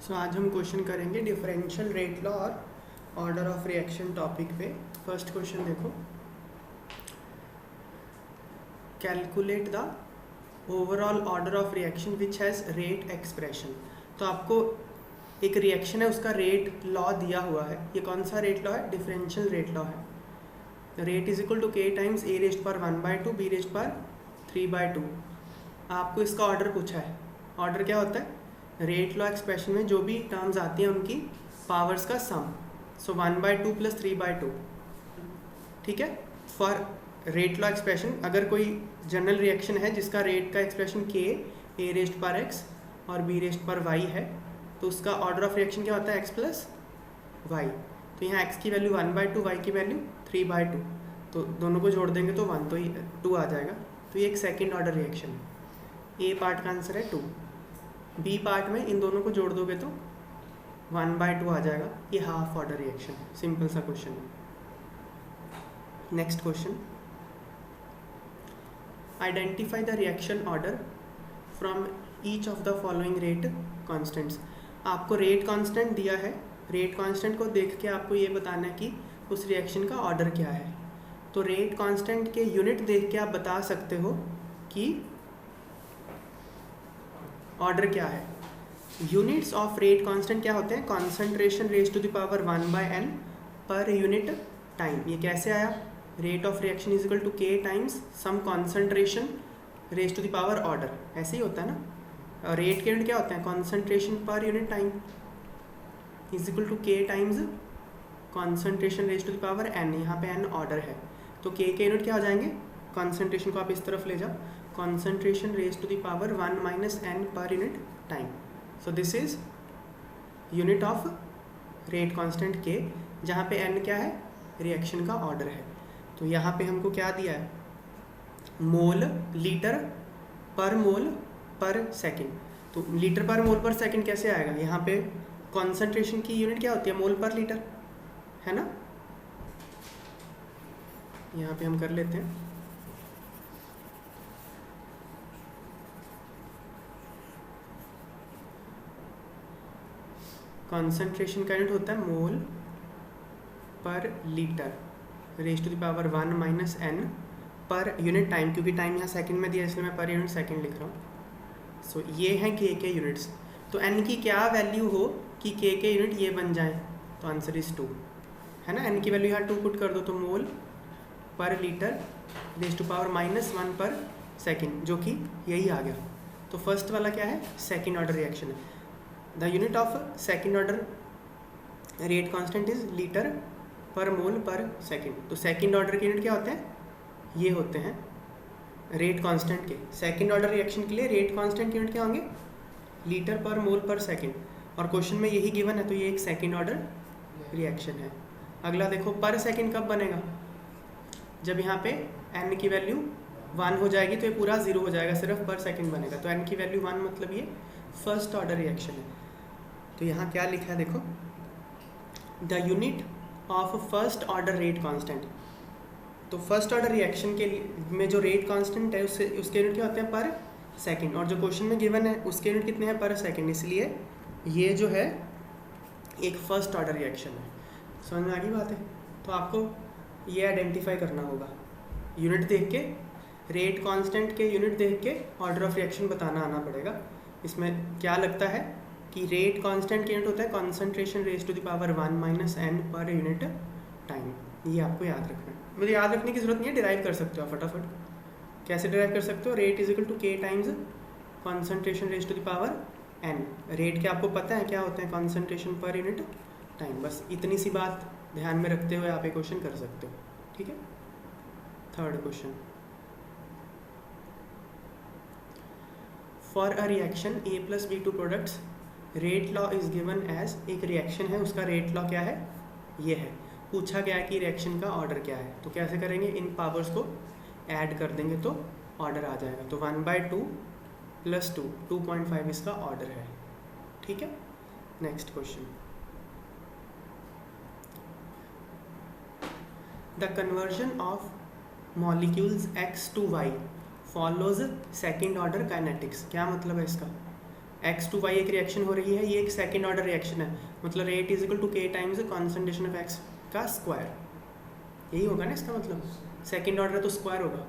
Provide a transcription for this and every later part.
सो आज हम क्वेश्चन करेंगे डिफरेंशियल रेट लॉ और ऑर्डर ऑफ रिएक्शन टॉपिक पे। फर्स्ट क्वेश्चन देखो, calculate the overall order of reaction which has rate expression. तो आपको एक रिएक्शन है, उसका रेट लॉ दिया हुआ है। ये कौन सा रेट लॉ है? डिफरेंशियल रेट लॉ है। रेट इज इक्वल टू के टाइम्स ए रेस्ट पर 1/2 बी रेस्ट पर 3/2। आपको इसका ऑर्डर पूछा है। ऑर्डर क्या होता है? रेट लॉ एक्सप्रेशन में जो भी टर्म्स आती हैं उनकी पावर्स का सम। सो 1/2 प्लस 3/2, ठीक है। फॉर रेट लॉ एक्सप्रेशन, अगर कोई जनरल रिएक्शन है जिसका रेट का एक्सप्रेशन के ए रेस्ट पर एक्स और बी रेस्ट पर वाई है, तो उसका ऑर्डर ऑफ रिएक्शन क्या होता है? X plus y. तो यहाँ एक्स की वैल्यू 1/2, वाई की वैल्यू 3/2, तो दोनों को जोड़ देंगे तो 1 तो 2 आ जाएगा। तो ये एक सेकेंड ऑर्डर रिएक्शन है। ए पार्ट का आंसर है 2। बी पार्ट में इन दोनों को जोड़ दोगे तो 1/2 आ जाएगा। ये हाफ ऑर्डर रिएक्शन है। सिंपल सा क्वेश्चन है। Next question, identify the reaction order from each of the following rate constants. आपको रेट कांस्टेंट दिया है। रेट कांस्टेंट को देख के आपको ये बताना है कि उस रिएक्शन का ऑर्डर क्या है। तो रेट कांस्टेंट के यूनिट देख के आप बता सकते हो कि ऑर्डर क्या है। यूनिट्स ऑफ रेट कांस्टेंट क्या होते हैं? Concentration raise to the power 1/n per unit time. ये कैसे आया? Rate of reaction is equal to के times some concentration raise to the power order. ऐसे ही होता है ना। और रेट के यूनिट क्या होते हैं? Concentration per unit time is equal to के times concentration raise to the power n। यहाँ पे n ऑर्डर है, तो के यूनिट क्या हो जाएंगे? कॉन्सेंट्रेशन को आप इस तरफ ले जाओ, concentration raise to the power 1 - n पर unit time. So this is unit of rate constant k, जहाँ पे n क्या है? रिएक्शन का ऑर्डर है। तो यहाँ पे हमको क्या दिया है? मोल लीटर पर मोल पर सेकेंड। तो लीटर पर मोल पर सेकेंड कैसे आएगा? यहाँ पे कॉन्सेंट्रेशन की यूनिट क्या होती है? मोल पर लीटर, है ना। यहाँ पे हम कर लेते हैं। कॉन्सेंट्रेशन का यूनिट होता है मोल पर litre raise to the power 1 - n पर यूनिट टाइम, क्योंकि टाइम यहाँ सेकंड में दिया इसलिए मैं पर यूनिट सेकंड लिख रहा हूँ। सो ये हैं के यूनिट्स। तो n की क्या वैल्यू हो कि के यूनिट ये बन जाए? तो आंसर इज 2, है ना। n की वैल्यू यहाँ 2 पुट कर दो तो मोल पर लीटर रेज टू पावर -1 पर सेकेंड, जो कि यही आ गया। तो फर्स्ट वाला क्या है? सेकेंड ऑर्डर रिएक्शन है। The unit of second order rate constant is litre पर मोल पर सेकेंड। तो सेकेंड ऑर्डर के यूनिट क्या होते हैं? ये होते हैं रेट कांस्टेंट के। सेकेंड ऑर्डर रिएक्शन के लिए रेट कांस्टेंट के यूनिट क्या होंगे? लीटर पर मोल पर सेकेंड। और क्वेश्चन में यही गिवन है, तो ये एक सेकेंड ऑर्डर रिएक्शन है। अगला देखो, पर सेकेंड कब बनेगा? जब यहाँ पे n की वैल्यू 1 हो जाएगी तो ये पूरा 0 हो जाएगा, सिर्फ पर सेकेंड बनेगा। तो n की वैल्यू 1 मतलब ये फर्स्ट ऑर्डर रिएक्शन है। तो यहाँ क्या लिखा है देखो, the unit of first order rate constant. तो फर्स्ट ऑर्डर रिएक्शन के में जो रेट कांस्टेंट है उसके यूनिट क्या होते हैं? पर सेकंड। और जो क्वेश्चन में गिवन है उसके यूनिट कितने हैं? पर सेकंड। इसलिए ये जो है एक फर्स्ट ऑर्डर रिएक्शन है। समझ में आ गई बात है? तो आपको ये आइडेंटिफाई करना होगा। यूनिट देख के, रेट कांस्टेंट के यूनिट देख के ऑर्डर ऑफ रिएक्शन बताना आना पड़ेगा। इसमें क्या लगता है कि रेट कांस्टेंट के यूनिट होता है concentration raise to the power 1 - n पर यूनिट टाइम। ये आपको याद रखना है। मुझे याद रखने की जरूरत नहीं है, डिराइव कर सकते हो आप फटाफट। कैसे डिराइव कर सकते हो? रेट इज इक्वल टू के times concentration raise to the power n। Rate के आपको पता है क्या होते हैं? Concentration per unit time. बस इतनी सी बात ध्यान में रखते हुए आप ये क्वेश्चन कर सकते हो, ठीक है। Third question, for a reaction a + b2 products rate law is given as. एक रिएक्शन है, उसका रेट लॉ क्या है? ये है। पूछा गया है कि रिएक्शन का ऑर्डर क्या है। तो कैसे करेंगे? इन पावर्स को ऐड कर देंगे तो ऑर्डर आ जाएगा। तो 1/2 + 2, 2.5 इसका ऑर्डर है, ठीक है। Next question, the conversion of molecules x to y follows second order kinetics. क्या मतलब है इसका? एक्स टू वाई एक रिएक्शन हो रही है, ये एक सेकेंड ऑर्डर रिएक्शन है, मतलब रेट इज इक्वल टू के टाइम्स कॉन्सेंट्रेशन ऑफ एक्स का स्क्वायर, यही होगा ना इसका मतलब, सेकेंड ऑर्डर है तो स्क्वायर होगा।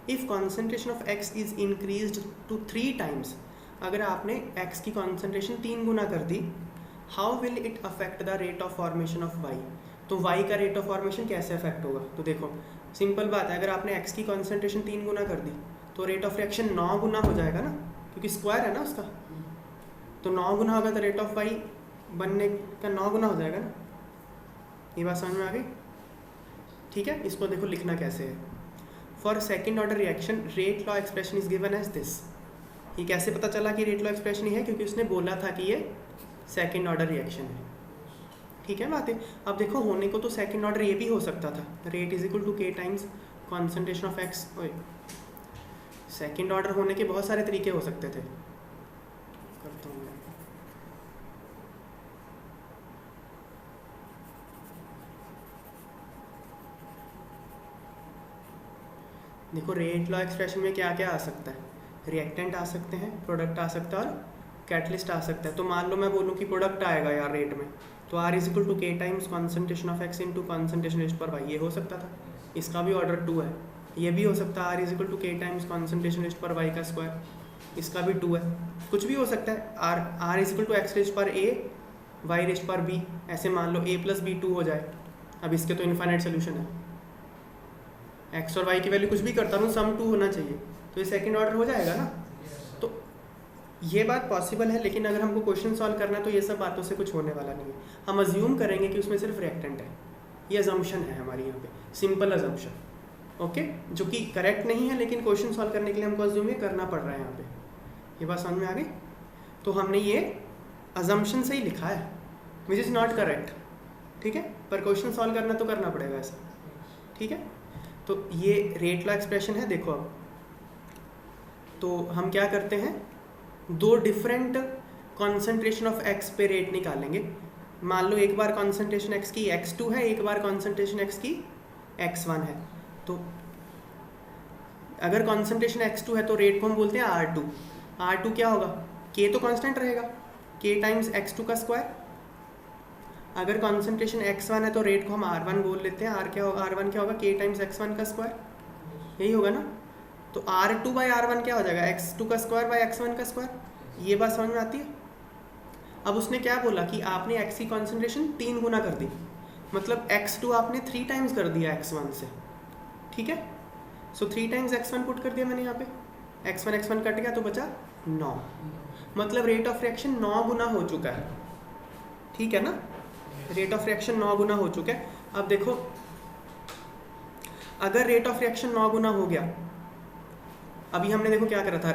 If concentration of X is increase to 3 times, अगर आपने एक्स की कॉन्सेंट्रेशन 3 गुना कर दी, how will it affect the rate of formation of Y, तो वाई का रेट ऑफ फॉर्मेशन कैसे अफेक्ट होगा। तो देखो सिंपल बात है, अगर आपने एक्स की कॉन्सेंट्रेशन 3 गुना कर दी तो रेट ऑफ रिएक्शन 9 गुना हो जाएगा ना, क्योंकि स्क्वायर है ना उसका, तो 9 गुना होगा तो रेट ऑफ वाई बनने का 9 गुना हो जाएगा ना। ये बात समझ में आ गई, ठीक है। इसको देखो लिखना कैसे है, for second order reaction rate law expression is given as this. ये कैसे पता चला कि रेट लॉ एक्सप्रेशन ही है, क्योंकि उसने बोला था कि ये सेकेंड ऑर्डर रिएक्शन है, ठीक है बात है। अब देखो होने को तो सेकेंड ऑर्डर ये भी हो सकता था, रेट इज इक्वल टू के times concentration of x, second order होने के बहुत सारे तरीके हो सकते थे, करता हूँ मैं। देखो रेट लॉ एक्सप्रेशन में क्या क्या आ सकता है, रिएक्टेंट आ सकते हैं, प्रोडक्ट आ सकता है और कैटलिस्ट आ सकता है। तो मान लो मैं बोलूँ कि प्रोडक्ट आएगा यार रेट में, तो आर इज इक्वल टू के times concentration of x into concentration raised पर वाई, ये हो सकता था, इसका भी ऑर्डर 2 है। ये भी हो सकता है आर इज इक्वल टू के टाइम्स कॉन्सेंट्रेशन रेस्ट पर वाई का स्क्वायर, इसका भी 2 है। कुछ भी हो सकता है, R is equal to x raised पर ए वाई रेस्ट पर बी, ऐसे मान लो a प्लस बी 2 हो जाए। अब इसके तो इन्फाइनाइट सोल्यूशन है, एक्स और वाई की वैल्यू कुछ भी करता हूँ सम 2 होना चाहिए, तो ये सेकेंड ऑर्डर हो जाएगा ना। तो ये बात पॉसिबल है, लेकिन अगर हमको क्वेश्चन सॉल्व करना है तो ये सब बातों से कुछ होने वाला नहीं है। हम अज्यूम करेंगे कि उसमें सिर्फ रिएक्टेंट है, ये अजम्पशन है हमारी यहाँ पे, सिंपल अजम्पशन, ओके, जो कि करेक्ट नहीं है, लेकिन क्वेश्चन सॉल्व करने के लिए हमको अज्यूम ये करना पड़ रहा है यहाँ पे। ये बात समझ में आ गई। तो हमने ये अजम्पशन से ही लिखा है, विच इज़ नॉट करेक्ट, ठीक है, पर क्वेश्चन सॉल्व करना तो करना पड़ेगा ऐसा, ठीक है। तो ये रेट लॉ एक्सप्रेशन है। देखो अब तो हम क्या करते हैं, 2 डिफरेंट कॉन्सेंट्रेशन ऑफ एक्स पे रेट निकालेंगे। मान लो एक बार कॉन्सेंट्रेशन एक्स की x2 है, एक बार कॉन्सेंट्रेशन एक्स की x1 है। तो अगर कॉन्सेंट्रेशन x2 है तो रेट को हम बोलते हैं R2। R2 क्या होगा, k तो कांस्टेंट रहेगा, k टाइम्स x2 का स्क्वायर। अगर कॉन्सेंट्रेशन x1 है तो रेट को हम R1 बोल लेते हैं, R क्या होगा, R1 क्या होगा, k टाइम्स x1 का स्क्वायर, यही होगा ना। तो R2 बाई R1 क्या हो जाएगा, x2 का स्क्वायर बाई x1 का स्क्वायर। ये बात समझ में आती है। अब उसने क्या बोला कि आपने x की कॉन्सेंट्रेशन 3 गुना कर दी, मतलब x2 आपने 3 टाइम्स कर दिया x1 से, ठीक है। सो 3 टाइम्स x1 पुट कर दिया मैंने यहाँ पे, x1 कट गया तो बचा 9, मतलब रेट ऑफ रिएक्शन 9 गुना हो चुका है, ठीक है ना। रेट ऑफ रिएक्शन 9 गुना हो चुका है। अब देखो अगर रेट ऑफ रिएक्शन 9 गुना हो गया, अभी हमने देखो क्या करा था,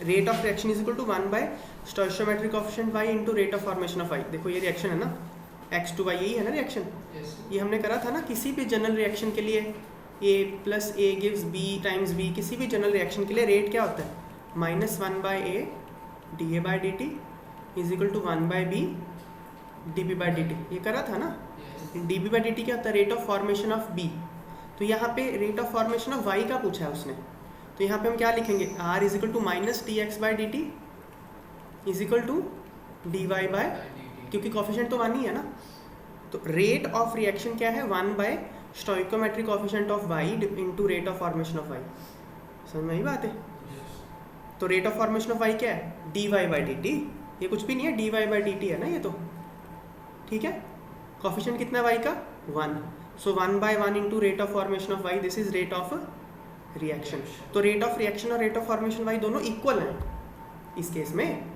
rate of reaction is equal to 1 by stoichiometric coefficient y into rate of formation of y। देखो ये रिएक्शन है ना, x टू y, यही है ना रिएक्शन, ये हमने करा था ना किसी भी जनरल रिएक्शन के लिए, a plus A gives b times b, किसी भी जनरल रिएक्शन के लिए रेट क्या होता है, -1 by a dA by dt is equal to 1 by b dB by dt, ये करा था ना। dB बाय dt क्या होता है, rate of formation of b। तो यहाँ पे rate of formation of y का पूछा है उसने, तो यहाँ पे हम क्या लिखेंगे, r is equal to minus dx by dt is equal to dy by, क्योंकि कोफिशिएंट तो 1 ही है ना। तो रेट ऑफ रिएक्शन क्या है, 1 by stoichiometric coefficient of y into rate of formation of y। समझ में आई बात है। तो rate of formation of y क्या है, dy बाई dt, ये कुछ भी नहीं है, dy बाई dt है ना ये तो, ठीक है। कोफिशिएंट कितना है y का, 1, so 1 by 1 into rate of formation of y, this is rate of reaction. तो रेट ऑफ रिएक्शन और रेट ऑफ फॉर्मेशन y दोनों इक्वल हैं इस केस में,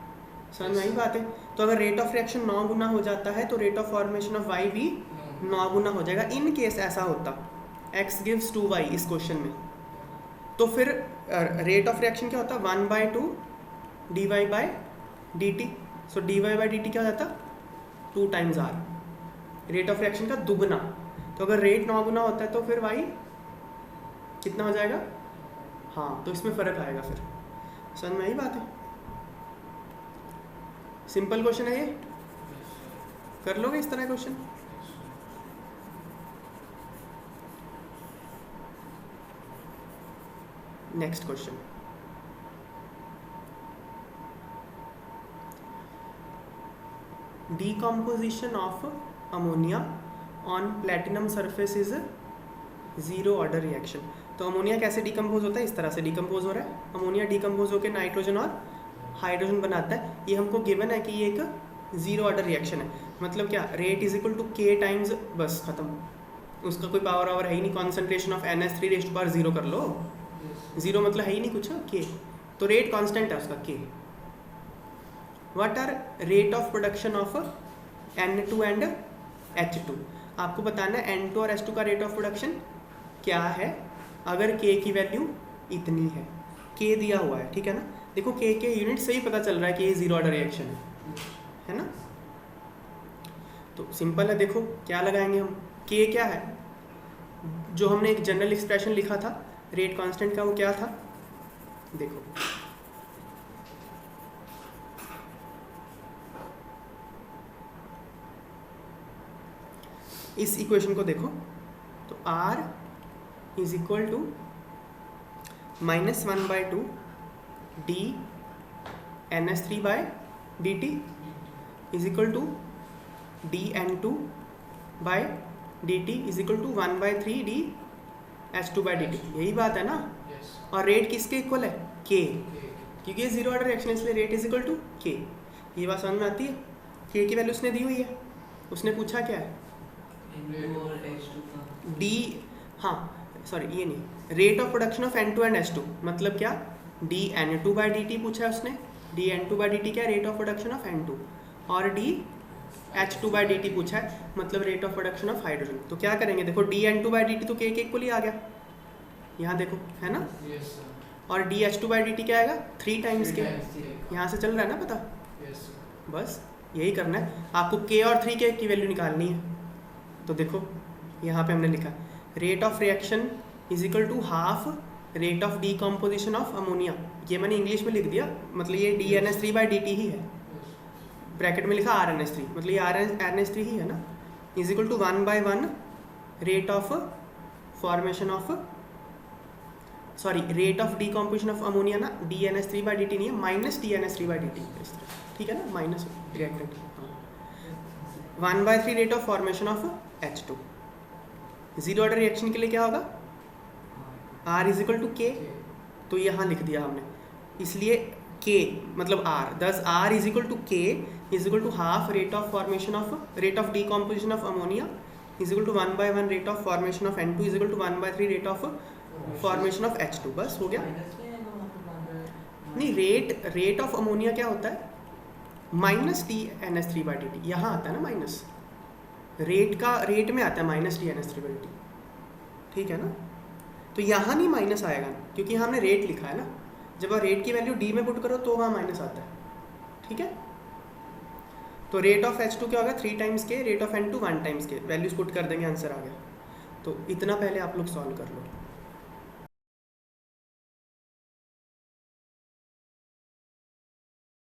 समझ में आई बात है। तो अगर रेट ऑफ रिएक्शन 9 गुना हो जाता है तो rate of formation of y भी 9 गुना हो जाएगा। इन केस ऐसा होता x गिव्स 2y इस क्वेश्चन में, तो फिर रेट ऑफ रिएक्शन क्या होता, 1 बाय 2 dy बाय dt, सो dy बाय dt क्या हो जाता, 2 times r, rate of reaction का दुगना। तो अगर रेट 9 गुना होता है तो फिर y कितना हो जाएगा, हाँ, तो इसमें फ़र्क आएगा फिर। समझ में आई बात है, सिंपल क्वेश्चन है ये, कर लोगे इस तरह question. Next question, decomposition of ammonia on platinum surface is zero order reaction. तो अमोनिया कैसे डिकम्पोज होता है? इस तरह से डिकम्पोज हो रहा है। अमोनिया डिकम्पोज होकर नाइट्रोजन और हाइड्रोजन बनाता है। ये हमको गिवन है कि ये एक ज़ीरो ऑर्डर रिएक्शन है। मतलब क्या? रेट इज इक्वल टू के टाइम्स, बस खत्म, उसका कोई पावर है ही नहीं। Concentration of NH3 rest bar zero कर लो, ज़ीरो मतलब है ही नहीं कुछ के, तो रेट कांस्टेंट है उसका k. What are rate of production of N2 and H2? आपको बताना है N2 और H2 का रेट ऑफ प्रोडक्शन क्या है अगर K की वैल्यू इतनी है। K दिया हुआ है, ठीक है ना। देखो K के यूनिट से ही पता चल रहा है कि ये ज़ीरो ऑर्डर रिएक्शन है ना। तो सिंपल है, देखो क्या लगाएंगे हम। K क्या है? जो हमने एक जनरल एक्सप्रेशन लिखा था रेट कांस्टेंट का, वो क्या था? देखो इस इक्वेशन को देखो, तो R is equal to -1/2 d NH3 by dt is equal to dN2 by dt is equal to 1/3 d H2 by dt। यही बात है ना। और रेट किसके इक्वल है? K, क्योंकि ये ज़ीरो ऑर्डर रिएक्शन है इसलिए rate is equal to K। ये बात समझ में आती है? K की वैल्यू उसने दी हुई है, उसने पूछा क्या है? डी, हाँ सॉरी ये नहीं, rate of production of N2 and H2 मतलब क्या? dN2 बाई dt पूछा है उसने। dN2 बाई dt क्या है? Rate of production of N2। और dH2 बाई dt पूछा है, मतलब rate of production of hydrogen. तो क्या करेंगे? देखो dN2 बाई dt तो K के इक्वल ही आ गया, यहाँ देखो है ना। और dH2 बाई dt क्या आएगा? 3 टाइम्स के। यहाँ से चल रहा है ना पता? बस यही करना है आपको, K और 3K की वैल्यू निकालनी है। तो देखो यहाँ पे हमने लिखा rate of reaction is equal to half rate of decomposition of ammonia. ये मैंने इंग्लिश में लिख दिया, मतलब ये DNH3 बाई dt ही है। ब्रैकेट में लिखा RNH3, मतलब ये RNH3 ही है ना। Is equal to 1/1 rate of formation of, sorry rate of decomposition of ammonia ना, DNH3 बाई dt नहीं है, माइनस DNH3 बाई dt, ठीक है ना, minus reactant. 1/3 rate of formation of H2। Zero order reaction के लिए क्या होगा? R is equal to K, तो यहाँ लिख दिया हमने, इसलिए K मतलब R, दस R is equal to K is equal to half rate of formation of, rate of decomposition of ammonia is equal to 1/1 rate of formation of N2 is equal to 1/3 rate of formation of H2। बस हो गया। नहीं, rate of ammonia क्या होता है? Minus DNH3 by dt, यहाँ आता है ना माइनस, रेट में आता है माइनस DNH3 बाई dt, ठीक है ना। तो यहाँ नहीं माइनस आएगा क्योंकि यहाँ हमने रेट लिखा है ना। जब आप रेट की वैल्यू D में पुट करो तो वहाँ माइनस आता है, ठीक है। तो रेट ऑफ H2 क्या होगा? 3 टाइम्स के, रेट ऑफ N2 1 टाइम्स के, वैल्यूज पुट कर देंगे, आंसर आ गया। तो इतना पहले आप लोग सॉल्व कर लो।